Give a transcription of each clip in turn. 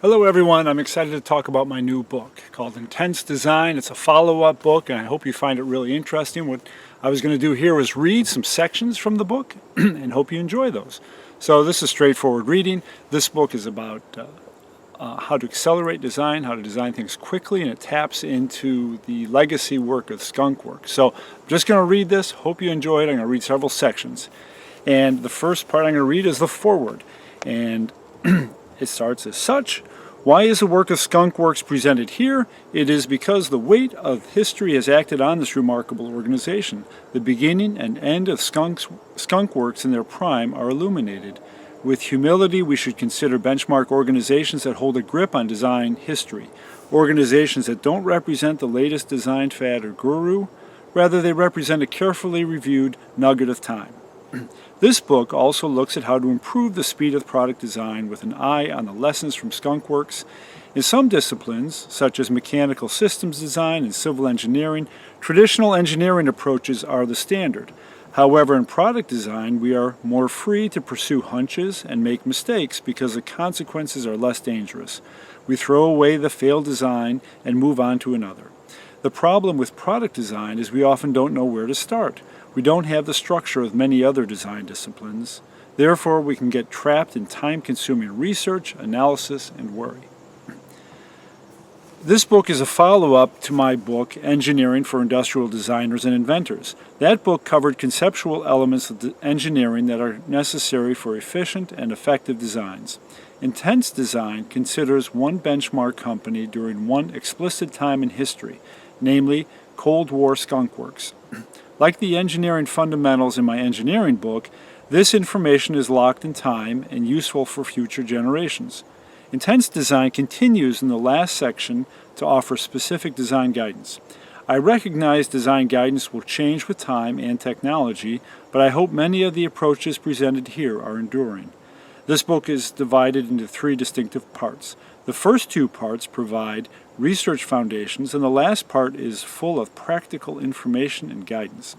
Hello everyone, I'm excited to talk about my new book called Intense Design. It's a follow-up book and I hope you find it really interesting. What I was going to do here was read some sections from the book and hope you enjoy those. So this is straightforward reading. This book is about how to accelerate design, how to design things quickly, and it taps into the legacy work of Skunk Works. So I'm just going to read this, hope you enjoy it. I'm going to read several sections. And the first part I'm going to read is the foreword. And it starts as such. Why is the work of Skunk Works presented here? It is because the weight of history has acted on this remarkable organization. The beginning and end of Skunk Works in their prime are illuminated. With humility, we should consider benchmark organizations that hold a grip on design history. Organizations that don't represent the latest design fad or guru. Rather, they represent a carefully reviewed nugget of time. This book also looks at how to improve the speed of product design with an eye on the lessons from Skunk Works. In some disciplines, such as mechanical systems design and civil engineering, traditional engineering approaches are the standard. However, in product design, we are more free to pursue hunches and make mistakes because the consequences are less dangerous. We throw away the failed design and move on to another. The problem with product design is we often don't know where to start. We don't have the structure of many other design disciplines. Therefore, we can get trapped in time-consuming research, analysis, and worry. This book is a follow-up to my book, Engineering for Industrial Designers and Inventors. That book covered conceptual elements of engineering that are necessary for efficient and effective designs. Intense Design considers one benchmark company during one explicit time in history, namely Cold War Skunk Works. Like the engineering fundamentals in my engineering book, this information is locked in time and useful for future generations. Intense Design continues in the last section to offer specific design guidance. I recognize design guidance will change with time and technology, but I hope many of the approaches presented here are enduring. This book is divided into three distinctive parts. The first two parts provide research foundations, and the last part is full of practical information and guidance.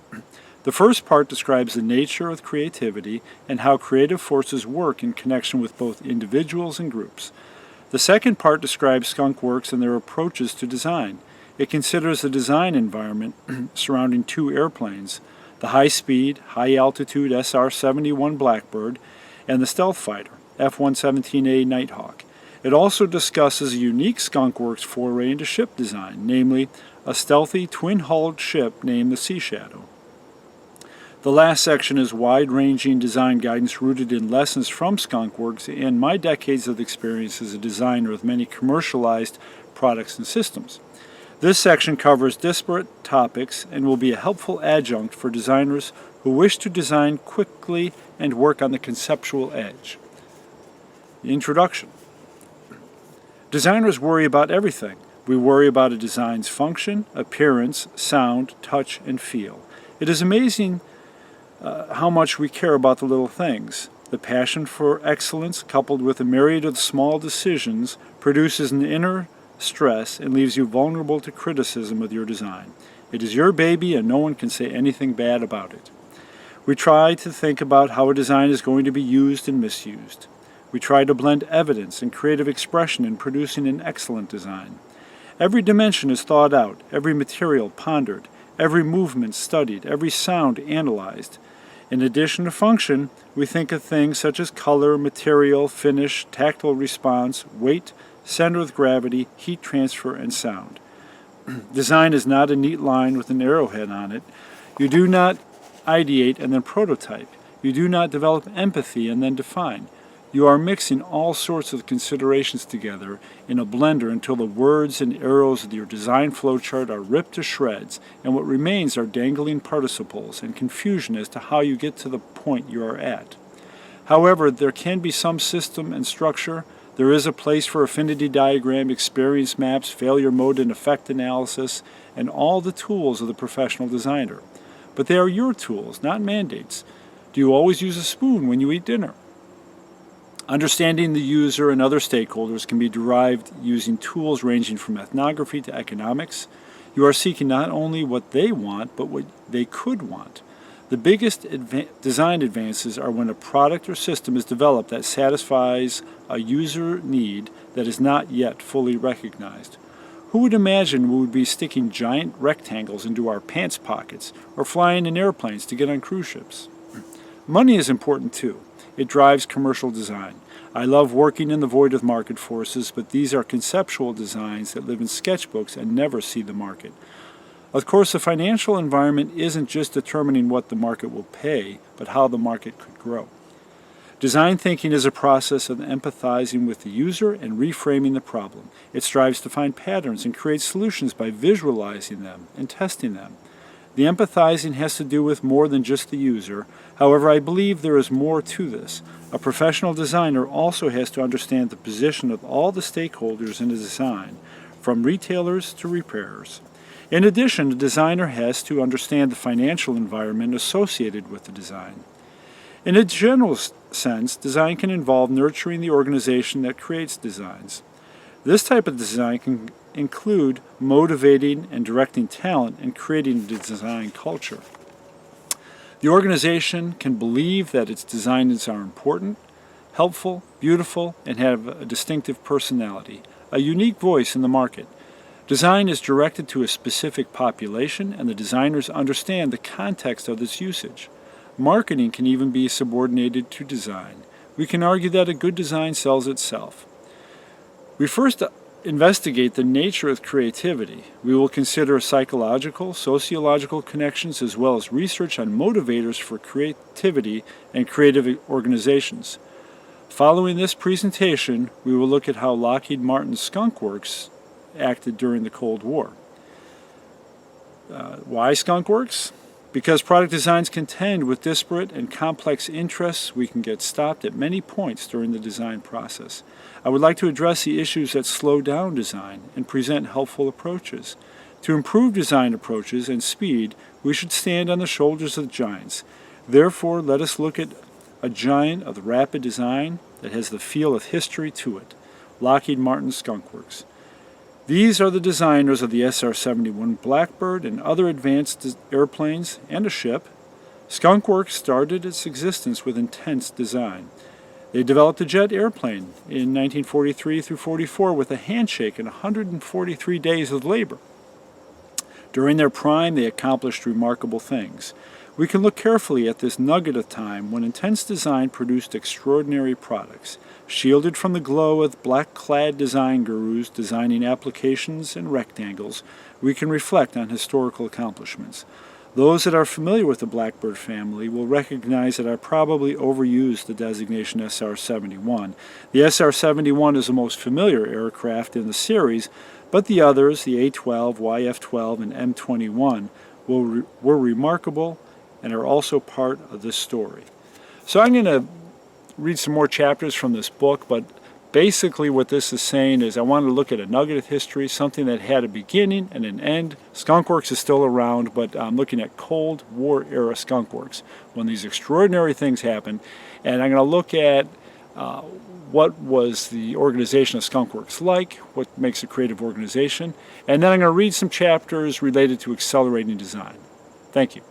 The first part describes the nature of creativity and how creative forces work in connection with both individuals and groups. The second part describes Skunk Works and their approaches to design. It considers the design environment surrounding two airplanes, the high-speed, high-altitude SR-71 Blackbird and the stealth fighter, F-117A Nighthawk. It also discusses a unique Skunk Works foray into ship design, namely a stealthy twin-hulled ship named the Sea Shadow. The last section is wide-ranging design guidance rooted in lessons from Skunk Works and my decades of experience as a designer of many commercialized products and systems. This section covers disparate topics and will be a helpful adjunct for designers who wish to design quickly and work on the conceptual edge. The introduction. Designers worry about everything. We worry about a design's function, appearance, sound, touch, and feel. It is amazing how much we care about the little things. The passion for excellence, coupled with a myriad of small decisions, produces an inner stress and leaves you vulnerable to criticism of your design. It is your baby and no one can say anything bad about it. We try to think about how a design is going to be used and misused. We try to blend evidence and creative expression in producing an excellent design. Every dimension is thought out, every material pondered, every movement studied, every sound analyzed. In addition to function, we think of things such as color, material, finish, tactile response, weight, center of gravity, heat transfer, and sound. Design is not a neat line with an arrowhead on it. You do not ideate and then prototype. You do not develop empathy and then define. You are mixing all sorts of considerations together in a blender until the words and arrows of your design flowchart are ripped to shreds, and what remains are dangling participles and confusion as to how you get to the point you are at. However, there can be some system and structure. There is a place for affinity diagram, experience maps, failure mode and effect analysis, and all the tools of the professional designer. But they are your tools, not mandates. Do you always use a spoon when you eat dinner? Understanding the user and other stakeholders can be derived using tools ranging from ethnography to economics. You are seeking not only what they want, but what they could want. The biggest design advances are when a product or system is developed that satisfies a user need that is not yet fully recognized. Who would imagine we would be sticking giant rectangles into our pants pockets or flying in airplanes to get on cruise ships? Money is important too. It drives commercial design. I love working in the void of market forces, but these are conceptual designs that live in sketchbooks and never see the market. Of course, the financial environment isn't just determining what the market will pay, but how the market could grow. Design thinking is a process of empathizing with the user and reframing the problem. It strives to find patterns and create solutions by visualizing them and testing them. The empathizing has to do with more than just the user. However, I believe there is more to this. A professional designer also has to understand the position of all the stakeholders in a design, from retailers to repairers. In addition, the designer has to understand the financial environment associated with the design. In a general sense, design can involve nurturing the organization that creates designs. This type of design can include motivating and directing talent and creating a design culture. The organization can believe that its designs are important, helpful, beautiful, and have a distinctive personality, a unique voice in the market. Design is directed to a specific population, and the designers understand the context of its usage. Marketing can even be subordinated to design. We can argue that a good design sells itself. We first investigate the nature of creativity. We will consider psychological, sociological connections, as well as research on motivators for creativity and creative organizations. Following this presentation, we will look at how Lockheed Martin's Skunk Works acted during the Cold War. Why Skunk Works? Because product designs contend with disparate and complex interests, we can get stopped at many points during the design process. I would like to address the issues that slow down design and present helpful approaches. To improve design approaches and speed, we should stand on the shoulders of giants. Therefore, let us look at a giant of the rapid design that has the feel of history to it, Lockheed Martin Skunk Works. These are the designers of the SR-71 Blackbird and other advanced airplanes and a ship. Skunk Works started its existence with intense design. They developed a jet airplane in 1943 through 44 with a handshake and 143 days of labor. During their prime, they accomplished remarkable things. We can look carefully at this nugget of time when intense design produced extraordinary products. Shielded from the glow of black-clad design gurus designing applications and rectangles, we can reflect on historical accomplishments. Those that are familiar with the Blackbird family will recognize that I probably overused the designation SR-71. The SR-71 is the most familiar aircraft in the series, but the others, the A-12, YF-12, and M-21, were remarkable and are also part of this story. So I'm going to read some more chapters from this book, but basically what this is saying is I want to look at a nugget of history, something that had a beginning and an end. Skunk Works is still around, but I'm looking at Cold War era Skunk Works, when these extraordinary things happened, and I'm going to look at what was the organization of Skunk Works like, what makes a creative organization, and then I'm going to read some chapters related to accelerating design. Thank you.